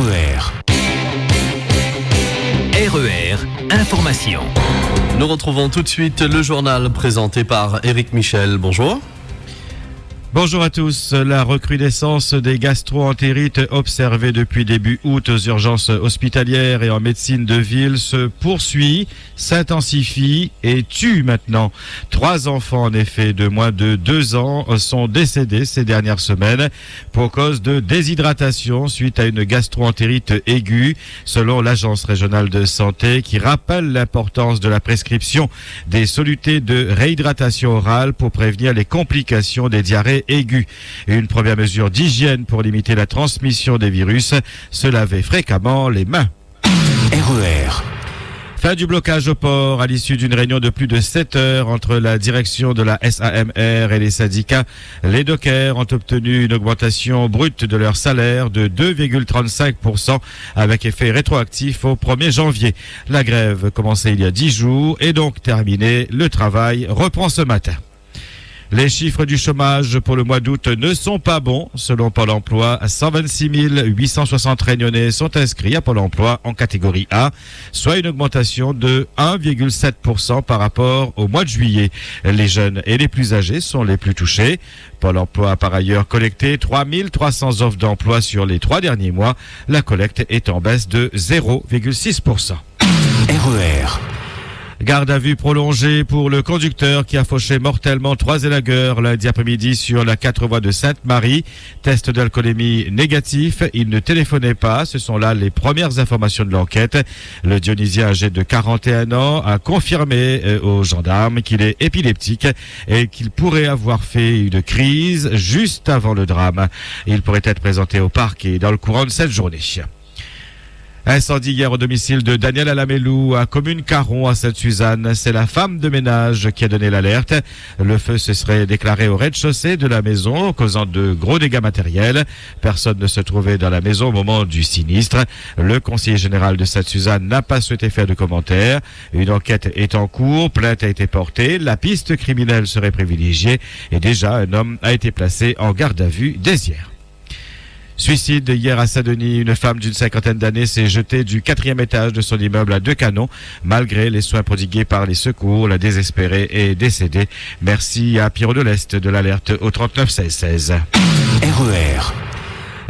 RER Information. Nous retrouvons tout de suite le journal présenté par Éric Michel. Bonjour. Bonjour à tous. La recrudescence des gastro-entérites observée depuis début août aux urgences hospitalières et en médecine de ville se poursuit, s'intensifie et tue maintenant. 3 enfants, en effet, de moins de 2 ans sont décédés ces dernières semaines pour cause de déshydratation suite à une gastro-entérite aiguë, selon l'Agence régionale de santé qui rappelle l'importance de la prescription des solutés de réhydratation orale pour prévenir les complications des diarrhées aiguë. Une première mesure d'hygiène pour limiter la transmission des virus, se laver fréquemment les mains. RER. Fin du blocage au port à l'issue d'une réunion de plus de 7 heures entre la direction de la SAMR et les syndicats. Les dockers ont obtenu une augmentation brute de leur salaire de 2,35% avec effet rétroactif au 1er janvier. La grève commençait il y a 10 jours et donc terminée. Le travail reprend ce matin. Les chiffres du chômage pour le mois d'août ne sont pas bons. Selon Pôle emploi, 126 860 Réunionnais sont inscrits à Pôle emploi en catégorie A, soit une augmentation de 1,7% par rapport au mois de juillet. Les jeunes et les plus âgés sont les plus touchés. Pôle emploi a par ailleurs collecté 3300 offres d'emploi sur les 3 derniers mois. La collecte est en baisse de 0,6%. RER. Garde à vue prolongée pour le conducteur qui a fauché mortellement 3 élagueurs lundi après-midi sur la 4 voies de Sainte-Marie. Test d'alcoolémie négatif. Il ne téléphonait pas. Ce sont là les premières informations de l'enquête. Le Dionysien âgé de 41 ans a confirmé aux gendarmes qu'il est épileptique et qu'il pourrait avoir fait une crise juste avant le drame. Il pourrait être présenté au parquet dans le courant de cette journée. Incendie hier au domicile de Daniel Alamelou à commune Caron à Sainte-Suzanne. C'est la femme de ménage qui a donné l'alerte. Le feu se serait déclaré au rez-de-chaussée de la maison, causant de gros dégâts matériels. Personne ne se trouvait dans la maison au moment du sinistre. Le conseiller général de Sainte-Suzanne n'a pas souhaité faire de commentaires. Une enquête est en cours, plainte a été portée. La piste criminelle serait privilégiée et déjà un homme a été placé en garde à vue dès hier. Suicide hier à Saint-Denis. Une femme d'une 50aine d'années s'est jetée du 4e étage de son immeuble à 2 canons. Malgré les soins prodigués par les secours, la désespérée est décédée. Merci à Pierrot de l'Est de l'alerte au 39 16 16. RER.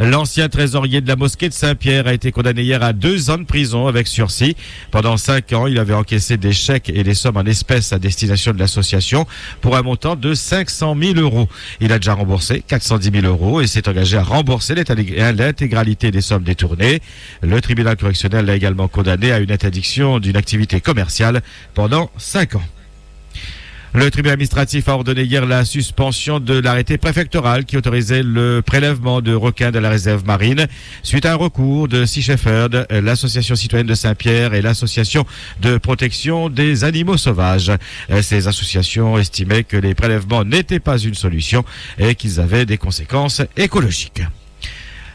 L'ancien trésorier de la mosquée de Saint-Pierre a été condamné hier à 2 ans de prison avec sursis. Pendant 5 ans, il avait encaissé des chèques et des sommes en espèces à destination de l'association pour un montant de 500 000 €. Il a déjà remboursé 410 000 € et s'est engagé à rembourser l'intégralité des sommes détournées. Le tribunal correctionnel l'a également condamné à une interdiction d'une activité commerciale pendant 5 ans. Le tribunal administratif a ordonné hier la suspension de l'arrêté préfectoral qui autorisait le prélèvement de requins de la réserve marine suite à un recours de Sea Shepherd, l'association citoyenne de Saint-Pierre et l'association de protection des animaux sauvages. Ces associations estimaient que les prélèvements n'étaient pas une solution et qu'ils avaient des conséquences écologiques.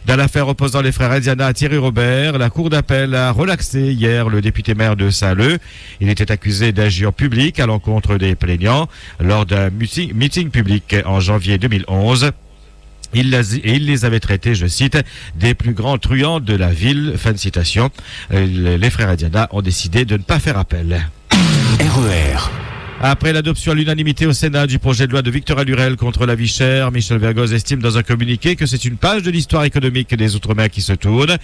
Dans l'affaire opposant les frères Indiana à Thierry Robert, la cour d'appel a relaxé hier le député-maire de Saint-Leu. Il était accusé d'injure publique à l'encontre des plaignants lors d'un meeting public en janvier 2011. Il les avait traités, je cite, des plus grands truands de la ville. Fin de citation. Les frères Indiana ont décidé de ne pas faire appel. RER. Après l'adoption à l'unanimité au Sénat du projet de loi de Victorin Lurel contre la vie chère, Michel Vergoz estime dans un communiqué que c'est une page de l'histoire économique des Outre-mer qui se tourne,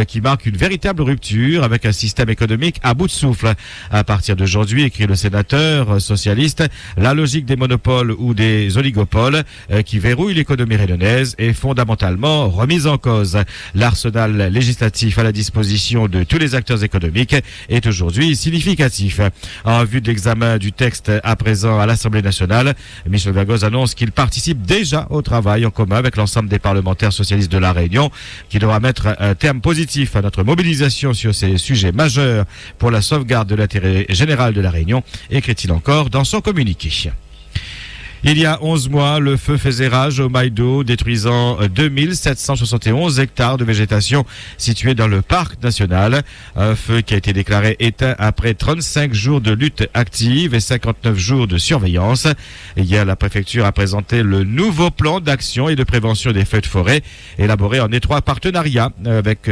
qui marque une véritable rupture avec un système économique à bout de souffle. À partir d'aujourd'hui, écrit le sénateur socialiste, la logique des monopoles ou des oligopoles qui verrouillent l'économie réunionnaise est fondamentalement remise en cause. L'arsenal législatif à la disposition de tous les acteurs économiques est aujourd'hui significatif. En vue de l'examen du texte à présent à l'Assemblée nationale, Michel Vergoz annonce qu'il participe déjà au travail en commun avec l'ensemble des parlementaires socialistes de La Réunion, qui devra mettre un terme positif à notre mobilisation sur ces sujets majeurs pour la sauvegarde de l'intérêt général de La Réunion, écrit-il encore dans son communiqué. Il y a 11 mois, le feu faisait rage au Maïdo, détruisant 2771 hectares de végétation située dans le parc national. Un feu qui a été déclaré éteint après 35 jours de lutte active et 59 jours de surveillance. Hier, la préfecture a présenté le nouveau plan d'action et de prévention des feux de forêt, élaboré en étroit partenariat avec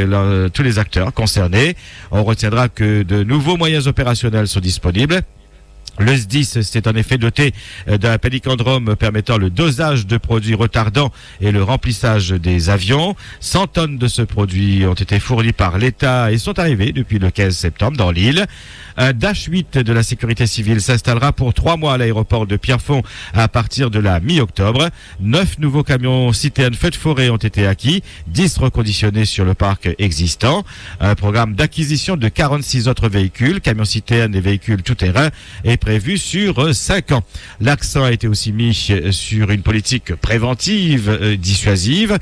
tous les acteurs concernés. On retiendra que de nouveaux moyens opérationnels sont disponibles. Le SDIS s'est en effet doté d'un pélicandrome permettant le dosage de produits retardants et le remplissage des avions. 100 tonnes de ce produit ont été fournies par l'État et sont arrivées depuis le 15 septembre dans l'île. Un Dash 8 de la sécurité civile s'installera pour 3 mois à l'aéroport de Pierrefonds à partir de la mi-octobre. 9 nouveaux camions citernes feux de forêt ont été acquis, 10 reconditionnés sur le parc existant. Un programme d'acquisition de 46 autres véhicules, camions citernes et véhicules tout-terrain, est prévu sur 5 ans. L'accent a été aussi mis sur une politique préventive, dissuasive.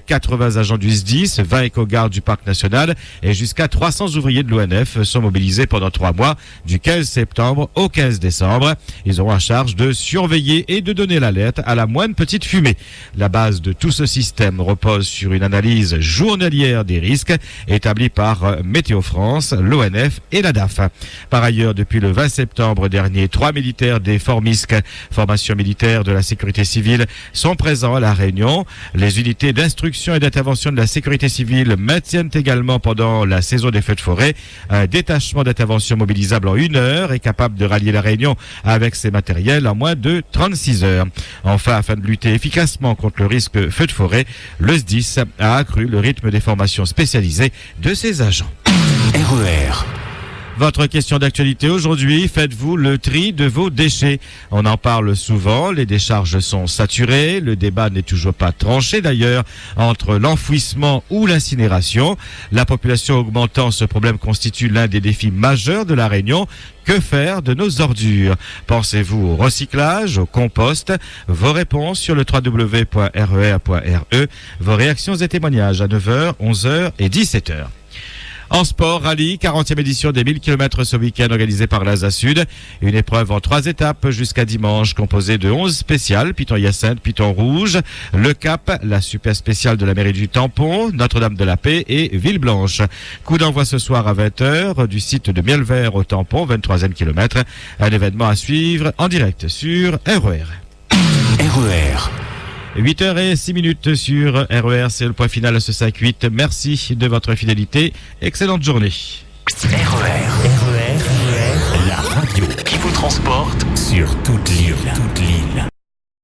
80 agents du SDIS, 20 éco-gardes du parc national et jusqu'à 300 ouvriers de l'ONF sont mobilisés pendant 3 mois, du 15 septembre au 15 décembre. Ils auront à charge de surveiller et de donner l'alerte à la moindre petite fumée. La base de tout ce système repose sur une analyse journalière des risques établie par Météo France, l'ONF et la DAF. Par ailleurs, depuis le 20 septembre dernier, 3 militaires des Formisc, formation militaire de la sécurité civile, sont présents à La Réunion. Les unités d'instruction et d'intervention de la sécurité civile maintiennent également pendant la saison des feux de forêt un détachement d'intervention mobilisable en 1 heure et capable de rallier La Réunion avec ses matériels en moins de 36 heures. Enfin, afin de lutter efficacement contre le risque feu de forêt, le SDIS a accru le rythme des formations spécialisées de ses agents. RER. Votre question d'actualité aujourd'hui, faites-vous le tri de vos déchets? On en parle souvent, les décharges sont saturées, le débat n'est toujours pas tranché d'ailleurs entre l'enfouissement ou l'incinération. La population augmentant, ce problème constitue l'un des défis majeurs de La Réunion. Que faire de nos ordures? Pensez-vous au recyclage, au compost? Vos réponses sur le www.rer.re. Vos réactions et témoignages à 9h, 11h et 17h. En sport, rallye, 40e édition des 1000 km ce week-end organisée par l'ASA Sud. Une épreuve en 3 étapes jusqu'à dimanche, composée de 11 spéciales, Piton-Hyacinthe, Piton-Rouge, Le Cap, la super spéciale de la mairie du Tampon, Notre-Dame-de-la-Paix et Villeblanche. Coup d'envoi ce soir à 20h du site de Mielvert au Tampon, 23e kilomètre. Un événement à suivre en direct sur RER. RER. 8h06 sur RER, c'est le point final à ce 5-8. Merci de votre fidélité. Excellente journée. RER, la radio qui vous transporte sur toute l'île.